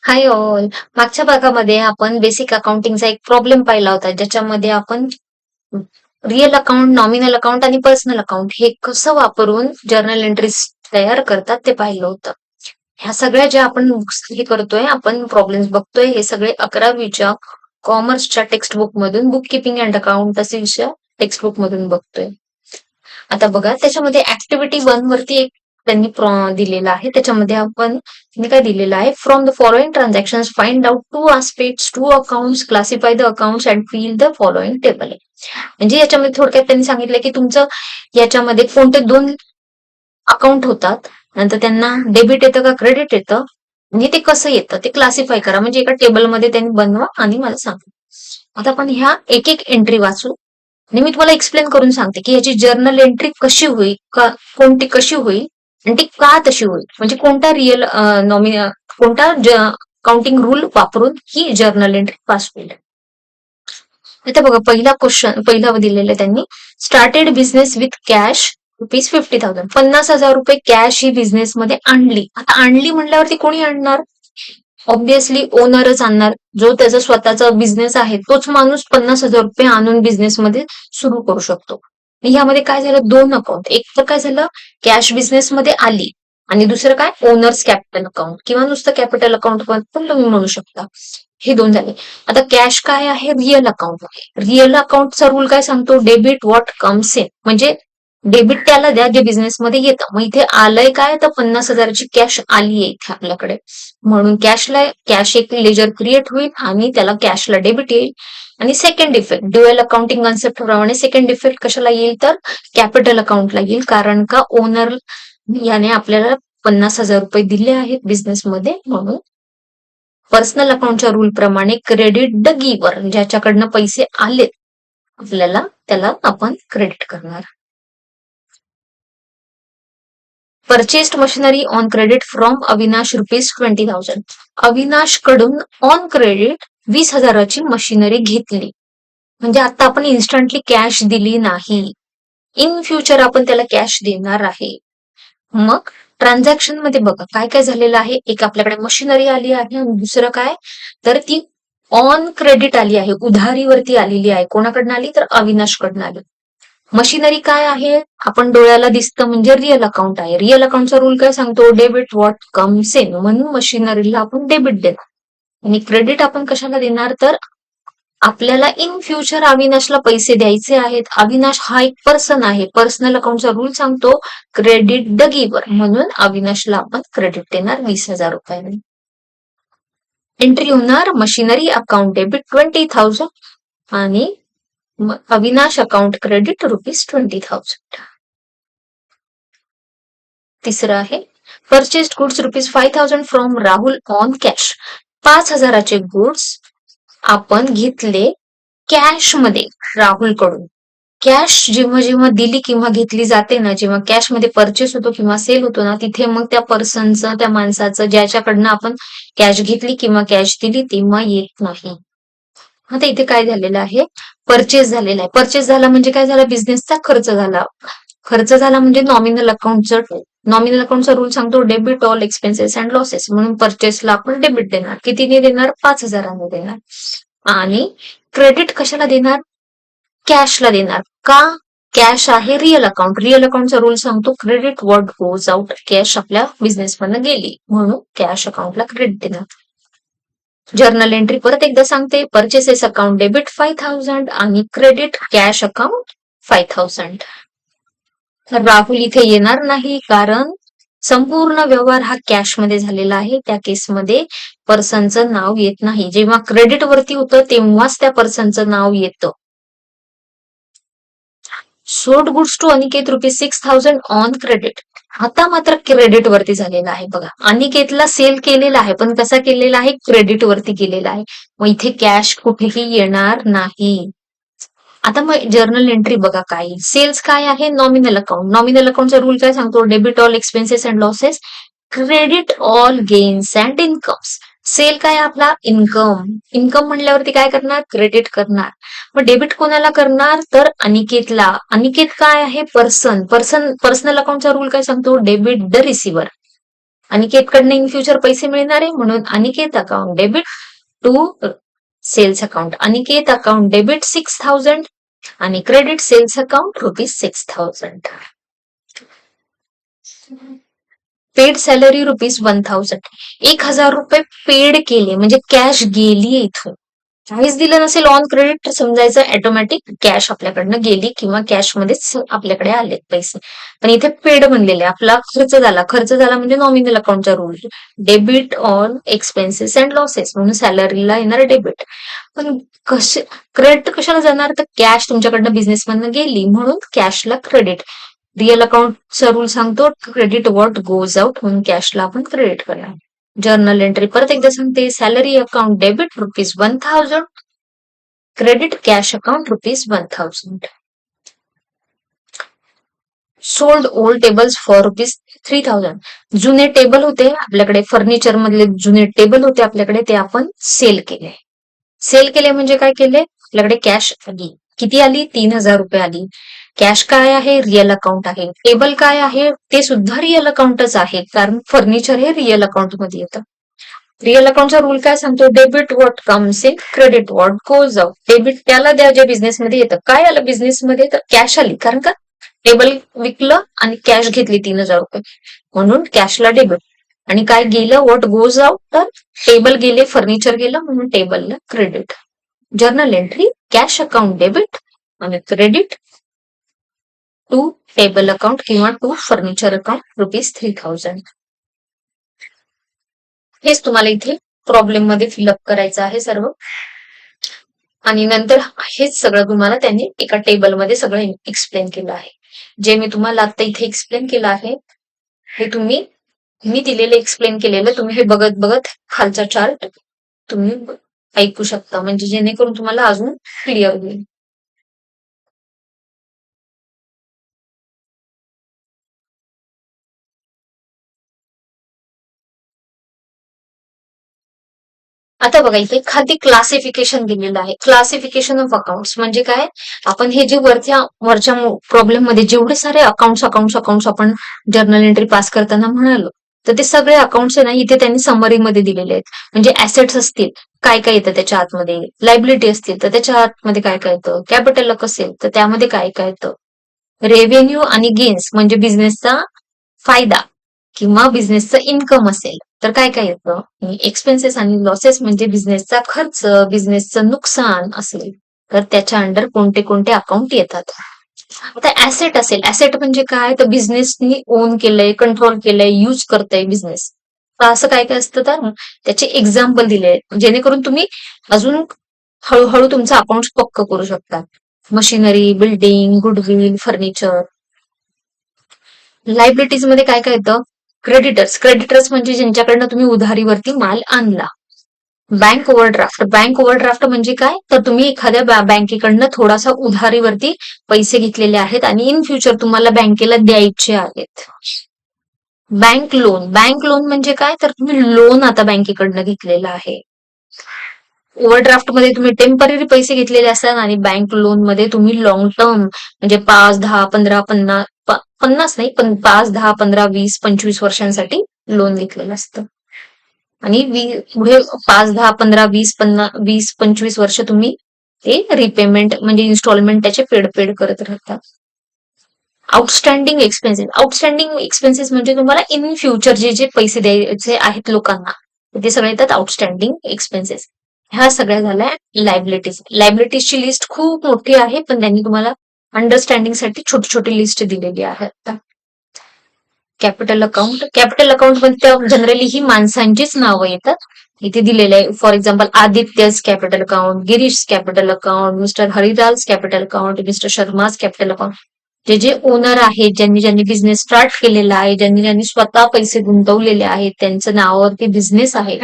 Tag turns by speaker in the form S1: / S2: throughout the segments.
S1: Hi all. मागच्या भागामध्ये आपण बेसिक अकाउंटिंगचा एक प्रॉब्लेम पाहिला होता, ज्याच्यामध्ये आपण रिअल अकाउंट, नॉमिनल अकाउंट आणि पर्सनल अकाउंट हे कसं वापरून जर्नल एंट्रीज तयार करतात ते पाहिलं होतं. ह्या सगळ्या ज्या आपण हे करतोय, आपण प्रॉब्लेम्स बघतोय, हे सगळे 11वीच्या कॉमर्सच्या टेक्स्ट बुक मधून, बुक किपिंग अँड अकाउंट असेच्या टेक्स्ट बुक मधून बघतोय. आता बघा, त्याच्यामध्ये ऍक्टिव्हिटी 1 वरती एक त्यांनी दिलेलं आहे. त्याच्यामध्ये आपण त्यांनी काय दिलेलं आहे, from the following transaction find out two aspects, two accounts, classify the accounts and fill the following table. म्हणजे याच्यामध्ये थोडक्यात त्यांनी सांगितलं की तुमचं याच्यामध्ये कोणते दोन अकाउंट होतात, नंतर त्यांना डेबिट येतं का क्रेडिट येतं, म्हणजे ते कसं येतं ते क्लासिफाय करा. म्हणजे एका टेबलमध्ये त्यांनी बनवा आणि मला सांगा. आता आपण ह्या एक एक एंट्री वाचू आणि मी तुम्हाला एक्सप्लेन करून सांगते की याची जर्नल एंट्री कशी होईल, कोणती कशी होईल आणि ती का तशी होईल, म्हणजे कोणता रिअल कोणता काउंटिंग रूल वापरून ही जर्नल एंट्री पास होईल. आता बघा, पहिला दिलेला त्यांनी, स्टार्टेड बिझनेस विथ कॅश ₹50,000. 50,000 रुपये कॅश ही बिझनेस मध्ये आणली. आता आणली म्हणल्यावरती कोणी आणणार? ऑब्व्हियसली ओनरच आणणार. जो त्याचा स्वतःचा बिझनेस आहे तोच माणूस 50,000 रुपये आणून बिझनेसमध्ये सुरू करू शकतो. ह्यामध्ये काय झालं, दोन अकाउंट. एक तर काय झालं, कॅश बिझनेस मध्ये आली आणि दुसरं काय, ओनर्स कॅपिटल अकाउंट किंवा नुसतं कॅपिटल अकाउंट पण तुम्ही म्हणू शकता. हे दोन झाले. आता कॅश काय आहे, रिअल अकाउंट आहे. रिअल अकाउंटचा रूल काय सांगतो, डेबिट व्हॉट कम्स इन, म्हणजे डेबिट त्याला द्या जे बिझनेसमध्ये येतं. मग इथे आलंय काय, तर 50,000ची कॅश आली आहे इथे आपल्याकडे, म्हणून कॅश एक लेजर क्रिएट होईल आणि त्याला कॅशला डेबिट येईल. आणि second effect, dual accounting concept प्रमाणे सेकंड इफेक्ट कशाला येईल, तर कॅपिटल अकाउंटला येईल. कारण का, ओनर याने आपल्याला 50,000 रुपये दिले आहेत बिझनेसमध्ये, म्हणून पर्सनल अकाउंटच्या रूल प्रमाणे क्रेडिट द गिव्हर, ज्याच्याकडनं पैसे आलेत आपल्याला त्याला आपण क्रेडिट करणार. Purchased machinery on credit from Avinash ₹20,000. Avinash कडून ऑन क्रेडिट 20,000ची मशिनरी घेतली. म्हणजे आता आपण इन्स्टंटली कॅश दिली नाही, इन फ्युचर आपण त्याला कॅश देणार आहे. मग ट्रान्झॅक्शन मध्ये बघा काय काय झालेलं आहे. एक आपल्याकडे मशिनरी आली आहे आणि दुसरं काय, तर ती ऑन क्रेडिट आली आहे, उधारीवरती आलेली आहे. कोणाकडनं आली, तर अविनाशकडनं आली. मशिनरी काय आहे, आपण डोळ्याला दिसतं म्हणजे रिअल अकाउंट आहे. रिअल अकाउंटचा रूल काय सांगतो, डेबिट व्हॉट कम्स इन, म्हणून मशिनरीला आपण डेबिट देणार. आणि क्रेडिट आपण कशाला देणार, तर आपल्याला इन फ्युचर अविनाशला पैसे द्यायचे आहेत. अविनाश हा एक पर्सन आहे. पर्सनल अकाउंटचा रूल सांगतो क्रेडिट द गिव्हर, म्हणून अविनाशला आपण क्रेडिट देणार 20,000 रुपयांनी. एंट्री होणार, मशिनरी अकाउंट डेबिट 20,000 आणि अविनाश अकाउंट क्रेडिट ₹20,000. तिसरं आहे, purchased goods ₹5,000 from Rahul on cash. 5,000चे गुड्स आपण घेतले कॅश मध्ये राहुल कडून. कॅश जेव्हा जेव्हा दिली किंवा घेतली जाते ना, जेव्हा कॅश मध्ये परचेस होतो किंवा सेल होतो ना, तिथे मग त्या पर्सनचं, त्या माणसाचं, ज्याच्याकडनं आपण कॅश घेतली किंवा कॅश दिली तेव्हा येत नाही. आता इथे काय झालेलं आहे, परचेस झालेला आहे. परचेस झाला म्हणजे काय झाला, बिझनेसचा खर्च झाला. खर्च झाला म्हणजे नॉमिनल अकाउंटचा रूल सांगतो debit all expenses and losses, म्हणून परचेसला आपण डेबिट देणार. कितीने देणार, 5,000 देणार. आणि क्रेडिट कशाला देणार, कॅशला देणार. का, कॅश आहे रिअल अकाउंट. रिअल अकाउंटचा रूल सांगतो credit what goes out, cash आपल्या बिझनेस मधनं गेली म्हणून कॅश अकाउंटला क्रेडिट देणार. जर्नल एंट्री परत एकदा सांगते, परचेसेस अकाउंट डेबिट 5,000 आणि क्रेडिट कॅश अकाउंट 5,000. राहुल इथे येणार नाही, कारण संपूर्ण व्यवहार हा कॅश मध्ये झालेला आहे. त्या केसमध्ये पर्सनचं नाव येत नाही. जेव्हा क्रेडिट वरती होतं तेव्हाच त्या पर्सनचं नाव येतं. Sold goods to Aniket ₹6,000 on credit. आता मात्र क्रेडिट वरती झालेला आहे. बघा, अनिकेतला सेल केलेला आहे, पण कसा केलेला आहे, क्रेडिट वरती केलेला आहे. मग इथे कॅश कुठेही येणार नाही. आता मग जर्नल एंट्री बघा काय, सेल्स काय आहे, नॉमिनल अकाउंट. नॉमिनल अकाउंटचा रूल काय सांगतो, debit all expenses and losses, credit all gains and incomes. Sale काय आपला, इन्कम. इन्कम म्हणल्यावरती काय करणार, क्रेडिट करणार. मग डेबिट कोणाला करणार, तर अनिकेतला. अनिकेत काय आहे, पर्सनल अकाउंटचा रूल काय सांगतो, डेबिट द रिसिव्हर. अनिकेतकडनं इन फ्युचर पैसे मिळणार आहे म्हणून Aniket account debit to sales account. Aniket account debit 6,000 आणि credit sales account ₹6,000. Paid salary ₹1,000. 1,000 रुपये पेड केले म्हणजे कॅश गेली इथून. काहीच दिलं नसेल ऑन क्रेडिट तर समजायचं ऑटोमॅटिक कॅश आपल्याकडनं गेली किंवा कॅश मध्येच आपल्याकडे आलेत पैसे. पण इथे पेड म्हणलेले आपला खर्च झाला. खर्च झाला म्हणजे नॉमिनल अकाउंटचा rule. Debit all expenses and losses म्हणून सॅलरीला येणार डेबिट. पण क्रेडिट कशाला जाणार तर कॅश तुमच्याकडनं बिझनेस मधनं गेली म्हणून कॅशला क्रेडिट. रिअल अकाउंटचा रूल सांगतो क्रेडिट व्हॉट गोज आउट म्हणून कॅशला आपण क्रेडिट करणार. जर्नल एंट्री परत एकदा सांगते. Salary account debit ₹1,000. Credit cash account ₹1,000. Sold old tables for ₹3,000. जुने टेबल होते आपल्याकडे फर्निचर मधले जुने टेबल होते आपल्याकडे ते आपण सेल केले. सेल केले म्हणजे काय केले आपल्याकडे कॅश आली. किती आली 3,000 रुपये आली. कॅश काय आहे रिअल अकाउंट आहे. टेबल काय आहे ते सुद्धा रिअल अकाउंटच आहे कारण फर्निचर हे रिअल अकाउंट मध्ये येतं. रिअल अकाउंटचा रूल काय सांगतो debit what comes in credit what goes out. Debit त्याला द्या जे बिझनेस मध्ये येतं. काय आलं बिझनेस मध्ये तर कॅश आली कारण का टेबल विकलं आणि कॅश घेतली 3,000 रुपये म्हणून कॅशला डेबिट. आणि काय गेलं व्हॉट गोज आउट तर टेबल गेले फर्निचर गेलं म्हणून टेबलला credit. Journal entry cash account debit आणि क्रेडिट टू टेबल अकाउंट किंवा टू फर्निचर अकाउंट ₹3,000. हेच तुम्हाला इथे प्रॉब्लेम मध्ये फिलअप करायचं आहे सर्व. आणि नंतर हेच सगळं तुम्हाला त्यांनी एका टेबलमध्ये सगळं एक्सप्लेन केलं आहे. जे मी तुम्हाला आता इथे एक्सप्लेन केलं आहे हे तुम्ही मी दिलेलं एक्सप्लेन केलेलं तुम्ही हे बघत बघत खालचा चार्ट तुम्ही ऐकू शकता म्हणजे जेणेकरून तुम्हाला अजून क्लिअर होईल. आता बघा इथे खाली क्लासिफिकेशन दिलेलं आहे. क्लासिफिकेशन ऑफ अकाउंट्स म्हणजे काय आपण हे जे वरच्या प्रॉब्लेम मध्ये जेवढे सारे अकाउंट्स आपण जर्नल एंट्री पास करताना म्हणालो तर ते सगळे अकाउंट्स आहे ना इथे त्यांनी समरी मध्ये दिलेले आहेत. म्हणजे ऍसेट्स असतील काय काय येतं त्याच्या आतमध्ये. लायबिलिटी असतील तर त्याच्या आतमध्ये काय काय येतं. कॅपिटल लक असेल तर त्यामध्ये काय काय येतं. रेव्हेन्यू आणि गेन्स म्हणजे बिझनेसचा फायदा किंवा बिझनेसचं इन्कम असेल तर काय काय येतं. एक्सपेन्सेस आणि लॉसेस म्हणजे बिझनेसचा खर्च बिझनेसचं नुकसान असेल तर त्याच्या अंडर कोणते कोणते अकाउंट येतात. आता ऍसेट असेल ऍसेट म्हणजे काय तर बिझनेसनी ओन केलंय कंट्रोल केलंय यूज करतय बिझनेस. तर असं काय काय असतं तर त्याचे एक्झाम्पल दिले जेणेकरून तुम्ही अजून हळूहळू तुमचं अकाउंट पक्क करू शकता. Machinery building goodwill furniture. Liabilities मध्ये काय काय येतं क्रेडिटर्स म्हणजे ज्यांच्याकडनं तुम्ही उधारीवरती माल आणला. बँक ओव्हरड्राफ्ट म्हणजे काय तर तुम्ही एखाद्या बँकेकडनं थोडासा उधारीवरती पैसे घेतलेले आहेत आणि इन फ्युचर तुम्हाला बँकेला द्यायचे आहेत. बँक लोन म्हणजे काय तर तुम्ही लोन आता बँकेकडनं घेतलेलं आहे. ओव्हरड्राफ्ट मध्ये तुम्ही टेम्पररी पैसे घेतलेले असतात आणि बँक लोन मध्ये तुम्ही लॉंग टर्म म्हणजे 5, 10, 15, 50 नाही पण 5, 10, 15, 20, 25 वर्षांसाठी लोन घेतलेलं असतं. आणि पुढे 5, 10, 15, 20, 20, 25 वर्ष तुम्ही ते रिपेमेंट म्हणजे इन्स्टॉलमेंट त्याचे पेड करत राहतात. आउटस्टँडिंग एक्सपेन्सेस म्हणजे तुम्हाला इन फ्युचर जे पैसे द्यायचे आहेत लोकांना ते सगळे येतात आउटस्टँडिंग एक्सपेन्सेस. ह्या सगळ्या झाल्या लायबिलिटीजची लिस्ट खूप मोठी आहे पण त्यांनी तुम्हाला अंडरस्टँडिंग साठी छोटी छोटी लिस्ट दिलेली आहे. आता कॅपिटल अकाउंट मध्ये जनरली ही माणसांचीच नावं येतात. इथे दिलेले आहे for example Aditya's capital account Girish capital account mister Haridas capital account mister Sharma's capital account. जे ओनर आहेत ज्यांनी ज्यांनी बिझनेस स्टार्ट केलेला आहे ज्यांनी ज्यांनी स्वतः पैसे गुंतवलेले आहेत त्यांचं नावावरती बिझनेस आहे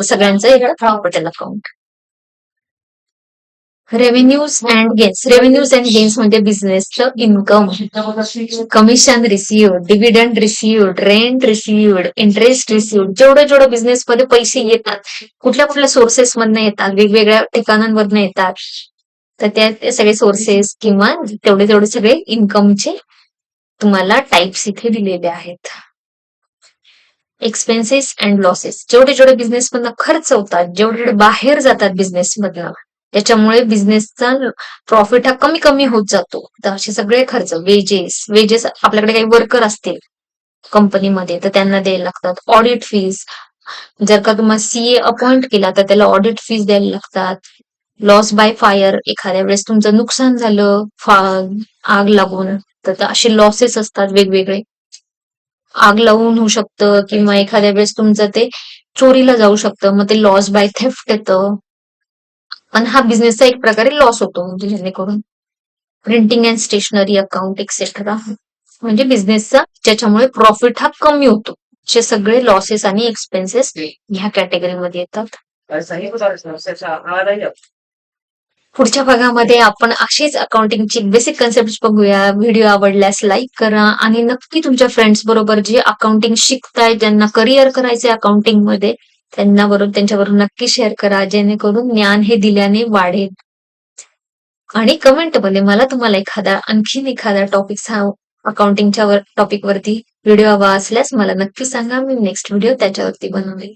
S1: सगळ्यांचं हे capital account. Revenues and gains म्हणजे बिझनेसचं income commission received dividend received rent received interest received जेवढं जेवढं बिझनेसमध्ये पैसे येतात कुठल्या कुठल्या सोर्सेस मधनं येतात वेगवेगळ्या ठिकाणांवरनं येतात तर ते सगळे सोर्सेस किंवा तेवढे तेवढे सगळे इन्कमचे तुम्हाला टाइप्स इथे दिलेले आहेत. Expenses and losses. जेवढे जेवढे बिझनेस मधनं खर्च होतात, जेवढे जेवढे बाहेर जातात बिझनेस मधनं, त्याच्यामुळे बिझनेसचा प्रॉफिट हा कमी कमी होत जातो. तर असे सगळे खर्च, वेजेस आपल्याकडे काही वर्कर असतील कंपनीमध्ये तर त्यांना द्यायला लागतात. ऑडिट फीज, जर का तुम्हाला सीए अपॉइंट केला तर त्याला ऑडिट फीज द्यायला लागतात. लॉस बाय फायर, एखाद्या वेळेस तुमचं नुकसान झालं आग लागून, तर असे लॉसेस असतात वेगवेगळे. आग लावून होऊ शकतं किंवा एखाद्या वेळेस तुमचं ते चोरीला जाऊ शकतं, मग ते लॉस बाय थेफ्ट येतं. पण हा बिझनेसचा एक प्रकारे लॉस होतो, म्हणजे जेणेकरून printing and stationery account etcetera, म्हणजे बिझनेसचा ज्याच्यामुळे प्रॉफिट हा कमी होतो. हे सगळे लॉसेस आणि एक्सपेन्सेस ह्या कॅटेगरीमध्ये येतात. पुढच्या भागामध्ये आपण अशीच अकाउंटिंगची बेसिक कन्सेप्ट बघूया. व्हिडिओ आवडल्यास लाईक करा आणि नक्की तुमच्या फ्रेंड्स बरोबर जे अकाउंटिंग शिकताय, ज्यांना करिअर करायचे अकाउंटिंग मध्ये, त्यांच्याबरोबर नक्की शेअर करा, जेणेकरून ज्ञान हे दिल्याने वाढेल. आणि कमेंट मध्ये मला तुम्हाला आणखीन एखादा टॉपिक अकाउंटिंगच्या टॉपिक वरती व्हिडिओ हवा असल्यास मला नक्की सांगा. मी नेक्स्ट व्हिडिओ त्याच्यावरती बनवेल.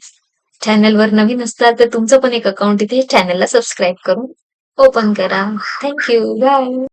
S1: चॅनलवर नवीन असतात तर तुमचं पण एक अकाउंट इथे चॅनलला सबस्क्राईब करून ओपन करा. थँक्यू. बाय.